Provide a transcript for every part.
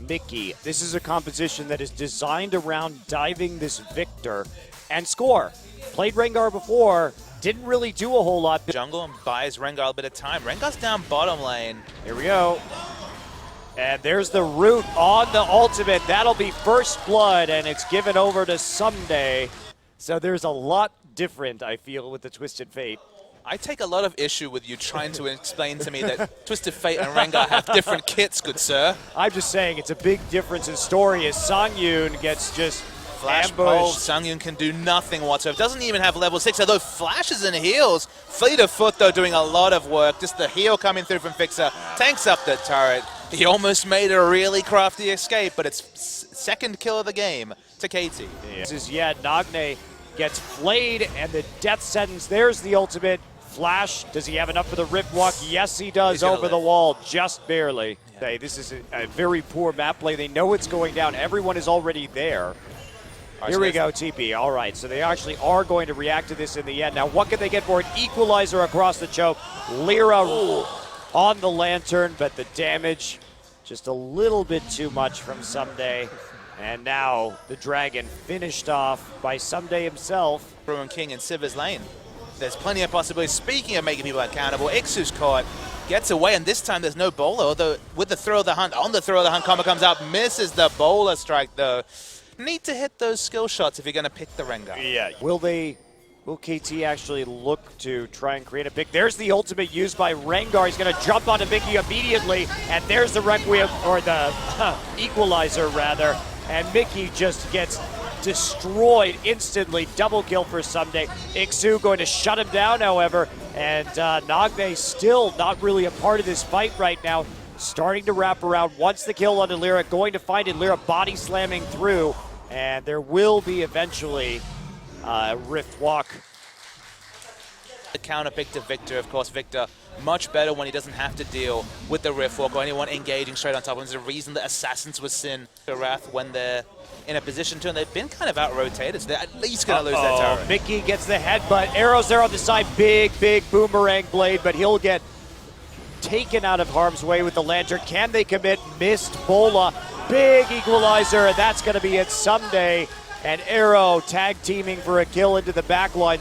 Mickey. This is a composition that is designed around diving this Viktor and Score. Played Rengar before, didn't really do a whole lot. Jungle and buys Rengar a bit of time. Rengar's down bottom lane. Here we go. And there's the root on the ultimate. That'll be first blood, and it's given over to Ssumday. So there's a lot different, I feel, with the Twisted Fate. I take a lot of issue with you trying to explain to me that Twisted Fate and Rengar have different kits, good sir. I'm just saying it's a big difference in story as Sangyoon gets just Flash ambushed. Bolt, Sangyoon can do nothing whatsoever. Doesn't even have level 6, although flashes and heals. Fleet of Foot, though, doing a lot of work. Just the heal coming through from Fixer. Tanks up the turret. He almost made a really crafty escape, but it's second kill of the game to KT. Yeah. This is Nagne gets flayed, and the death sentence. There's the ultimate. Flash, does he have enough for the Rip Walk? Yes, he does, over the wall, just barely. Yeah. Hey, this is a very poor map play. They know it's going down. Everyone is already there. Here we go, TP. All right, so they actually are going to react to this in the end. Now, what can they get for it? Equalizer across the choke. Lira on the Lantern, but the damage just a little bit too much from Ssumday. And now the Dragon finished off by Ssumday himself. Ruin King in Sivir's lane. There's plenty of possibilities. Speaking of making people accountable, Iksu's caught, gets away, and this time there's no bowler, although with the throw of the hunt, on the throw of the hunt, combo comes out, misses the bowler strike though. Need to hit those skill shots if you're going to pick the Rengar. Yeah. Will KT actually look to try and create a pick? There's the ultimate used by Rengar. He's going to jump onto Mickey immediately, and there's the Requiem, or the Equalizer rather, and Mickey just gets destroyed instantly. Double kill for Ssumday. ikssu going to shut him down, however, and Nagne still not really a part of this fight right now. Starting to wrap around. Once the kill onto Lira, going to find it. Lira body slamming through, and there will be eventually Rift Walk. The counter pick to Viktor, of course. Viktor much better when he doesn't have to deal with the Rift Walk or anyone engaging straight on top of him. There's a reason that Assassins was Sin to Wrath when they're in a position to, and they've been kind of out-rotated, so they're at least going to lose that turret. Mickey gets the headbutt. Arrows there on the side. Big boomerang blade, but he'll get taken out of harm's way with the Lantern. Can they commit? Missed Bola. Big Equalizer, and that's going to be it. Ssumday and Arrow tag teaming for a kill into the backline.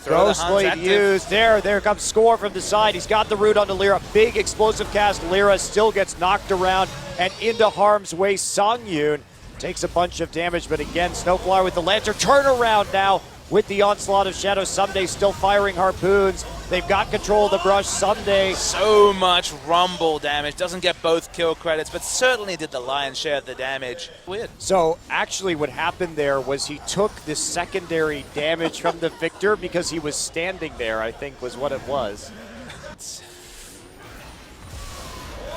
Ghost Blade used. There comes Score from the side. He's got the root onto Lira. Big explosive cast. Lira still gets knocked around and into harm's way. Sangyoon takes a bunch of damage, but again, SnowFlower with the Lantern. Turnaround now with the onslaught of Shadow. Ssumday still firing harpoons. They've got control of the brush. Ssumday. So much rumble damage. Doesn't get both kill credits, but certainly did the lion's share of the damage. Weird. So actually what happened there was he took the secondary damage from the Viktor because he was standing there, I think was what it was.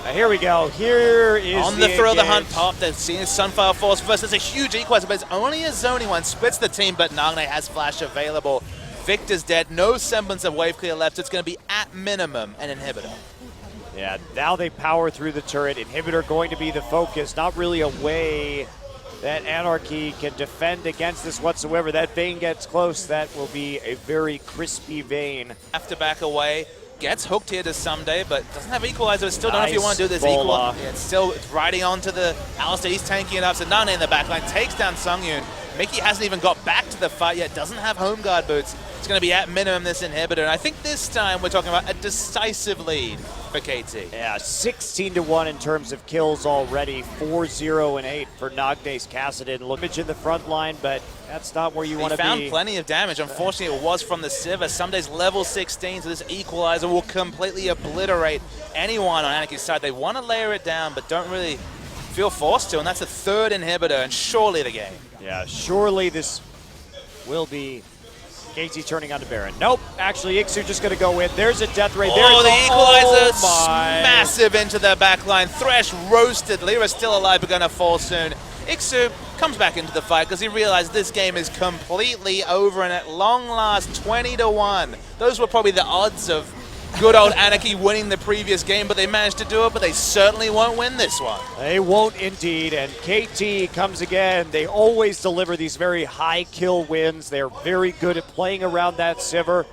Now here we go. Here is on the throw of the hunt pop. They've seen his Sunfire Force first. It's a huge equalizer, but it's only a zoning one. Splits the team, but Nagne has flash available. Viktor's dead. No semblance of wave clear left. It's going to be at minimum an inhibitor. Yeah, now they power through the turret. Inhibitor going to be the focus. Not really a way that Anarchy can defend against this whatsoever. That Vayne gets close. That will be a very crispy Vayne. Have to back away. Gets hooked here to Ssumday, but doesn't have Equalizer. Still don't know if you want to do this Equalizer. Yeah, it's still riding on to the Alistar. He's tanking it up. So Nagne in the backline takes down Sangyoon. Mickey hasn't even got back to the fight yet. Doesn't have home guard boots. It's going to be at minimum this inhibitor. And I think this time we're talking about a decisive lead for KT. Yeah, 16-1 in terms of kills already. 4-0 and 8 for Nagne's Kassadin. Lookage in the front line, but that's not where you want to be. He found plenty of damage. Unfortunately, it was from the Sivir. Ssumday's level 16, so this Equalizer will completely obliterate anyone on Anarchy's side. They want to layer it down, but don't really feel forced to, and that's a third inhibitor, and surely the game. Yeah, surely this will be KT turning onto Baron. Nope, actually ikssu just going to go in. There's a death ray. Oh, the Equalizer massive into the backline. Thresh roasted. Lira's still alive, but going to fall soon. ikssu comes back into the fight because he realized this game is completely over, and at long last, 20-1. Those were probably the odds of good old Anarchy winning the previous game, but they managed to do it, but they certainly won't win this one. They won't indeed, and KT comes again. They always deliver these very high kill wins. They're very good at playing around that Sivir.